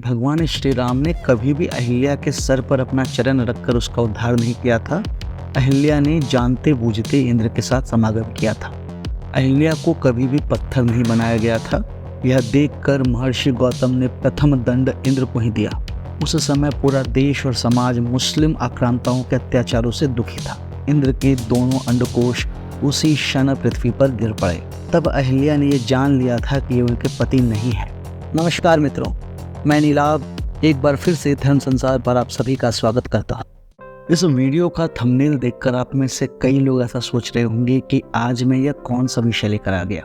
भगवान श्री राम ने कभी भी अहिल्या के सर पर अपना चरण रखकर उसका उद्धार नहीं किया था। अहिल्या ने जानते बूझते इंद्र के साथ समागम किया था। अहिल्या को कभी भी पत्थर नहीं बनाया गया था। यह देखकर महर्षि गौतम ने प्रथम दंड इंद्र को ही दिया। उस समय पूरा देश और समाज मुस्लिम आक्रांताओं के अत्याचारों से दुखी था। इंद्र के दोनों अंडकोश उसी क्षण पृथ्वी पर गिर पड़े। तब अहिल्या ने यह जान लिया था कि ये उनके पति नहीं है। नमस्कार मित्रों, मैं नीलाभ एक बार फिर से धर्म संसार पर आप सभी का स्वागत करता हूँ। इस वीडियो का थंबनेल देखकर आप में से कई लोग ऐसा सोच रहे होंगे कि आज मैं यह कौन सा विषय लेकर आ गया।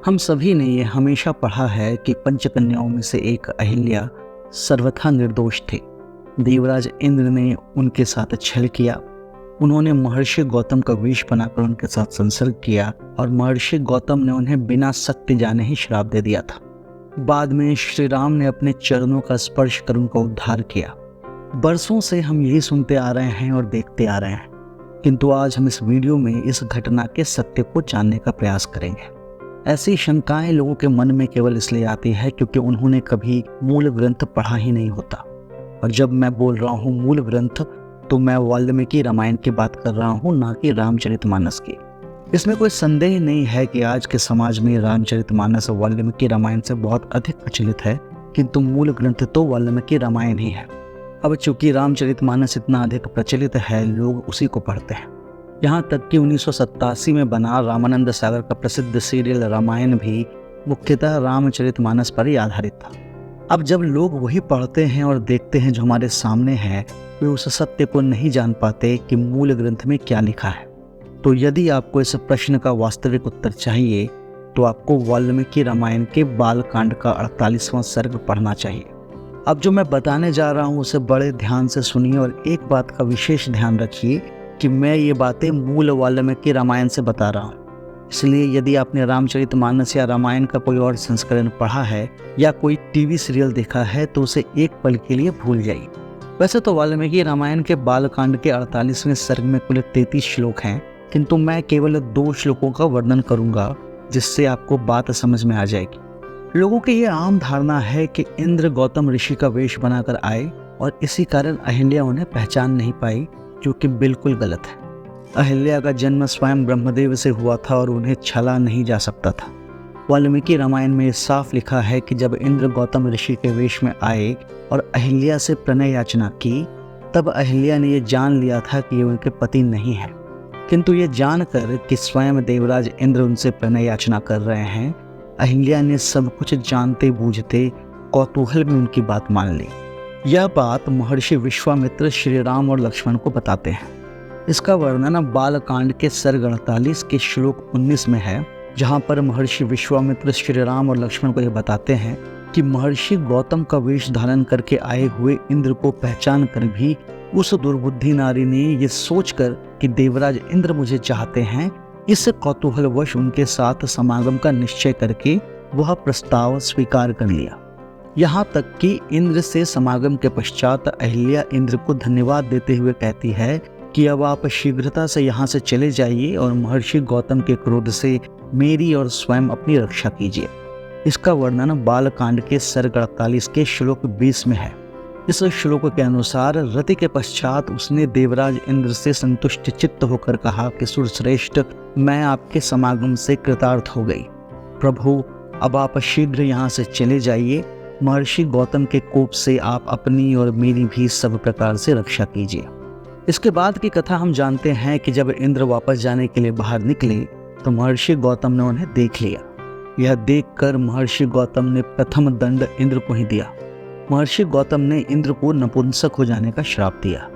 हम सभी ने यह हमेशा पढ़ा है कि पंचकन्याओं में से एक अहिल्या सर्वथा निर्दोष थे। देवराज इंद्र ने उनके साथ छल किया। उन्होंने महर्षि गौतम का वेश बनाकर उनके साथ संसर्ग किया और महर्षि गौतम ने उन्हें बिना सत्य जाने ही श्राप दे दिया था। बाद में श्री राम ने अपने चरणों का स्पर्श कर उनका उद्धार किया। बरसों से हम यही सुनते आ रहे हैं और देखते आ रहे हैं, किंतु आज हम इस वीडियो में इस घटना के सत्य को जानने का प्रयास करेंगे। ऐसी शंकाएं लोगों के मन में केवल इसलिए आती है क्योंकि उन्होंने कभी मूल ग्रंथ पढ़ा ही नहीं होता। और जब मैं बोल रहा हूँ मूल ग्रंथ, तो मैं वाल्मीकि रामायण की बात कर रहा हूँ, ना कि रामचरितमानस की। इसमें कोई संदेह नहीं है कि आज के समाज में रामचरितमानस वाल्मीकि रामायण से बहुत अधिक प्रचलित है, किंतु मूल ग्रंथ तो वाल्मीकि रामायण ही है। अब चूंकि रामचरितमानस इतना अधिक प्रचलित है, लोग उसी को पढ़ते हैं। यहाँ तक कि 1987 में बना रामानंद सागर का प्रसिद्ध सीरियल रामायण भी मुख्यतः रामचरितमानस पर ही आधारित था। अब जब लोग वही पढ़ते हैं और देखते हैं जो हमारे सामने है, वे उस सत्य को नहीं जान पाते कि मूल ग्रंथ में क्या लिखा है। तो यदि आपको इस प्रश्न का वास्तविक उत्तर चाहिए तो आपको वाल्मीकि रामायण के बालकांड का 48वां सर्ग पढ़ना चाहिए। अब जो मैं बताने जा रहा हूँ उसे बड़े ध्यान से सुनिए और एक बात का विशेष ध्यान रखिए कि मैं ये बातें मूल वाल्मीकि रामायण से बता रहा हूँ। इसलिए यदि आपने रामचरितमानस या रामायण का कोई और संस्करण पढ़ा है या कोई टीवी सीरियल देखा है तो उसे एक पल के लिए भूल जाइए। वैसे तो वाल्मीकि रामायण के बालकांड के 48वें सर्ग में कुल 33 श्लोक हैं, किंतु मैं केवल 2 श्लोकों का वर्णन करूंगा जिससे आपको बात समझ में आ जाएगी। लोगों की ये आम धारणा है कि इंद्र गौतम ऋषि का वेश बनाकर आए और इसी कारण अहिल्या उन्हें पहचान नहीं पाई, जो कि बिल्कुल गलत है। अहिल्या का जन्म स्वयं ब्रह्मदेव से हुआ था और उन्हें छला नहीं जा सकता था। वाल्मीकि रामायण में साफ लिखा है कि जब इंद्र गौतम ऋषि के वेश में आए और अहिल्या से प्रणय याचना की, तब अहिल्या ने यह जान लिया था कि ये उनके पति नहीं है। किंतु ये जानकर कि स्वयं देवराज इंद्र उनसे प्रणय याचना कर रहे हैं, अहिल्या ने सब कुछ जानते बूझते कौतूहल में उनकी बात मान ली। यह बात महर्षि विश्वामित्र श्री राम और लक्ष्मण को बताते हैं। इसका वर्णन बालकांड के सर्ग 48 के श्लोक 19 में है, जहाँ पर महर्षि विश्वामित्र श्री राम और लक्ष्मण को यह बताते हैं कि महर्षि गौतम का वेश धारण करके आए हुए इंद्र को पहचान कर भी उस दुर्बुद्धि नारी ने ये सोचकर कि देवराज इंद्र मुझे चाहते हैं, इस कौतूहलवश उनके साथ समागम का निश्चय करके वह प्रस्ताव स्वीकार कर लिया। यहाँ तक कि इंद्र से समागम के पश्चात अहिल्या इंद्र को धन्यवाद देते हुए कहती है कि अब आप शीघ्रता से यहाँ से चले जाइए और महर्षि गौतम के क्रोध से मेरी और स्वयं अपनी रक्षा कीजिए। इसका वर्णन बालकांड के सर्ग 48 के श्लोक 20 में है। इस श्लोक के अनुसार रति के पश्चात उसने देवराज इंद्र से संतुष्ट चित्त होकर कहा कि सुरश्रेष्ठ, मैं आपके समागम से कृतार्थ हो गई। प्रभु, अब आप शीघ्र यहाँ से चले जाइए। महर्षि गौतम के कोप से आप अपनी और मेरी भी सब प्रकार से रक्षा कीजिए। इसके बाद की कथा हम जानते हैं कि जब इंद्र वापस जाने के लिए बाहर निकले तो महर्षि गौतम ने उन्हें देख लिया। यह देखकर महर्षि गौतम ने प्रथम दंड इंद्र को ही दिया। महर्षि गौतम ने इंद्र को नपुंसक हो जाने का श्राप दिया।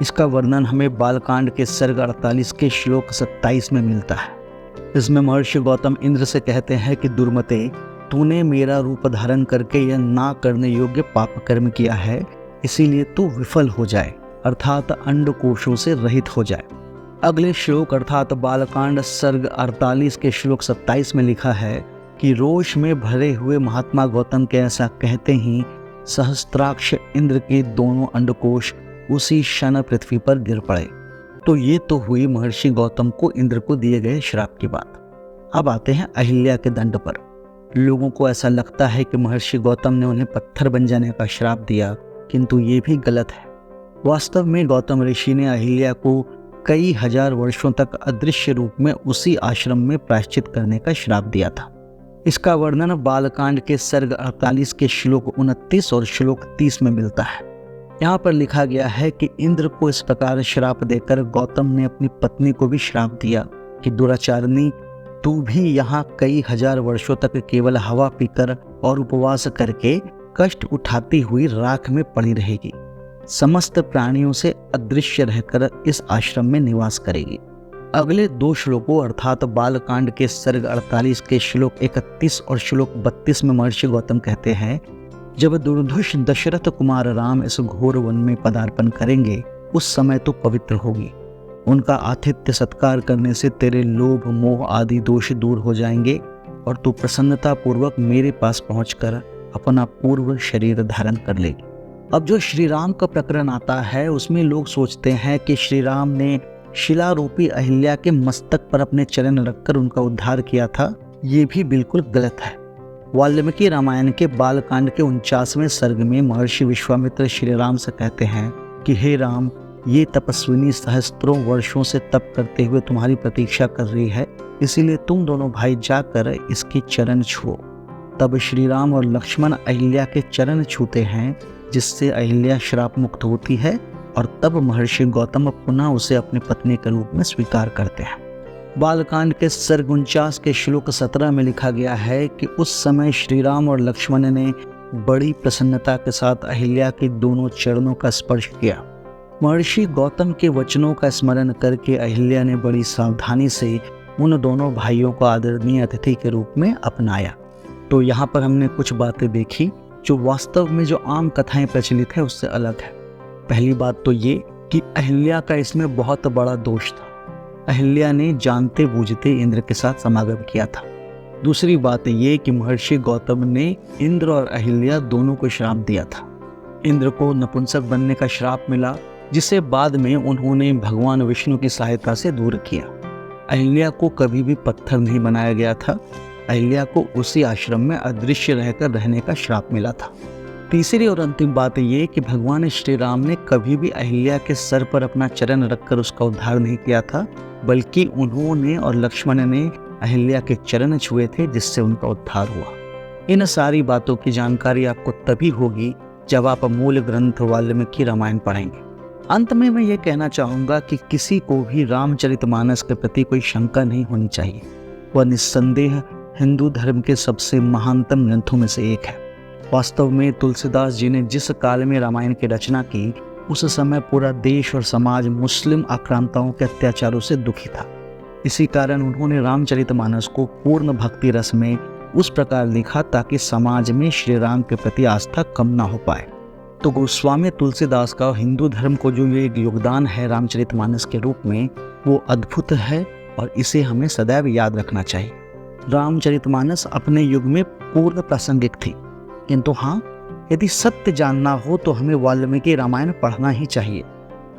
इसका वर्णन हमें बालकांड के सर्ग 48 के श्लोक 27 में मिलता है। इसमें महर्षि गौतम इंद्र से कहते हैं कि दुर्मते, तूने मेरा रूप धारण करके यह ना करने योग्य पाप कर्म किया है, इसीलिए तू विफल हो जाए, अर्थात अंडकोशों से रहित हो जाए। अगले श्लोक अर्थात बालकांड सर्ग 48 के श्लोक 27 में लिखा है कि रोष में भरे हुए महात्मा गौतम के ऐसा कहते ही सहस्त्राक्ष इंद्र के दोनों अंडकोश उसी क्षण पृथ्वी पर गिर पड़े। तो ये तो हुई महर्षि गौतम को इंद्र को दिए गए श्राप की बात। अब आते हैं अहिल्या के दंड पर। लोगों को ऐसा लगता है कि महर्षि गौतम ने उन्हें पत्थर बन जाने का श्राप दिया, किंतु ये भी गलत है। वास्तव में गौतम ऋषि ने अहिल्या को कई हजार वर्षों तक अदृश्य रूप में उसी आश्रम में प्रायश्चित करने का श्राप दिया था। इसका वर्णन बालकांड के सर्ग 48 के श्लोक 29 और श्लोक 30 में मिलता है। यहाँ पर लिखा गया है कि इंद्र को इस प्रकार श्राप देकर गौतम ने अपनी पत्नी को भी श्राप दिया कि दुराचारिणी, तू भी यहाँ कई हजार वर्षों तक केवल हवा पीकर और उपवास करके कष्ट उठाती हुई राख में पड़ी रहेगी। समस्त प्राणियों से अदृश्य रहकर इस आश्रम में निवास करेगी। अगले 2 श्लोकों अर्थात बालकांड के सर्ग 48 के श्लोक 31 और श्लोक 32 में महर्षि गौतम कहते हैं, जब दुर्धुष दशरथ कुमार राम इस घोर वन में पदार्पण करेंगे उस समय तो पवित्र होगी। उनका आतिथ्य सत्कार करने से तेरे लोभ मोह आदि दोष दूर हो जाएंगे और तू प्रसन्नता पूर्वक मेरे पास पहुंचकर अपना पूर्व शरीर धारण कर लेगी। अब जो श्री राम का प्रकरण आता है उसमें लोग सोचते हैं कि श्री राम ने शिला रूपी अहिल्या के मस्तक पर अपने चरण रखकर उनका उद्धार किया था। ये भी बिल्कुल गलत है। वाल्मीकि रामायण के बालकांड के 49वें सर्ग में महर्षि विश्वामित्र श्री राम से कहते हैं कि हे राम, ये तपस्विनी सहस्त्रों वर्षों से तप करते हुए तुम्हारी प्रतीक्षा कर रही है, इसीलिए तुम दोनों भाई जाकर इसके चरण छुओ। तब श्री राम और लक्ष्मण अहिल्या के चरण छूते हैं, जिससे अहिल्या श्राप मुक्त होती है और तब महर्षि गौतम पुनः उसे अपनी पत्नी के रूप में स्वीकार करते हैं। बालकांड के सर्ग 49 के श्लोक 17 में लिखा गया है कि उस समय श्री राम और लक्ष्मण ने बड़ी प्रसन्नता के साथ अहिल्या के दोनों चरणों का स्पर्श किया। महर्षि गौतम के वचनों का स्मरण करके अहिल्या ने बड़ी सावधानी से उन दोनों भाइयों को आदरणीय अतिथि के रूप में अपनाया। तो यहाँ पर हमने कुछ बातें देखी जो वास्तव में जो आम कथाएं प्रचलित है उससे अलग है। पहली बात तो ये कि अहिल्या का इसमें बहुत बड़ा दोष था। अहिल्या ने जानते बूझते इंद्र के साथ समागम किया था। दूसरी बात ये कि महर्षि गौतम ने इंद्र और अहिल्या दोनों को श्राप दिया था। इंद्र को नपुंसक बनने का श्राप मिला, जिसे बाद में उन्होंने भगवान विष्णु की सहायता से दूर किया। अहिल्या को कभी भी पत्थर नहीं बनाया गया था। अहिल्या को उसी आश्रम में अदृश्य रहकर रहने का श्राप मिला था। तीसरी और अंतिम बात यह कि भगवान श्री राम ने कभी भी अहिल्या के सर पर अपना चरण रखकर उसका उद्धार नहीं किया था, बल्कि उन्होंने और लक्ष्मण ने अहिल्या के चरण छुए थे, जिससे उनका उद्धार हुआ। इन सारी बातों की जानकारी आपको तभी होगी जब आप मूल ग्रंथ वाल्मीकि रामायण पढ़ेंगे। अंत में मैं ये कहना चाहूँगा कि किसी को भी रामचरितमानस के प्रति कोई शंका नहीं होनी चाहिए। वह निस्संदेह हिंदू धर्म के सबसे महानतम ग्रंथों में से एक है। वास्तव में तुलसीदास जी ने जिस काल में रामायण की रचना की, उस समय पूरा देश और समाज मुस्लिम आक्रांताओं के अत्याचारों से दुखी था। इसी कारण उन्होंने रामचरितमानस को पूर्ण भक्ति रस में उस प्रकार लिखा ताकि समाज में श्री राम के प्रति आस्था कम ना हो पाए। तो गोस्वामी तुलसीदास का हिंदू धर्म को जो ये योगदान है रामचरितमानस के रूप में, वो अद्भुत है और इसे हमें सदैव याद रखना चाहिए। रामचरितमानस अपने युग में पूर्ण प्रासंगिक थी, किंतु हाँ, यदि सत्य जानना हो तो हमें वाल्मीकि रामायण पढ़ना ही चाहिए।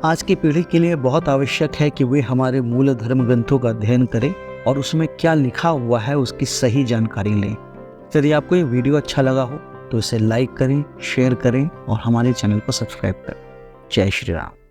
आज की पीढ़ी के लिए बहुत आवश्यक है कि वे हमारे मूल धर्म ग्रंथों का अध्ययन करें और उसमें क्या लिखा हुआ है उसकी सही जानकारी लें। यदि आपको ये वीडियो अच्छा लगा हो तो इसे लाइक करें, शेयर करें और हमारे चैनल को सब्सक्राइब करें। जय श्री राम।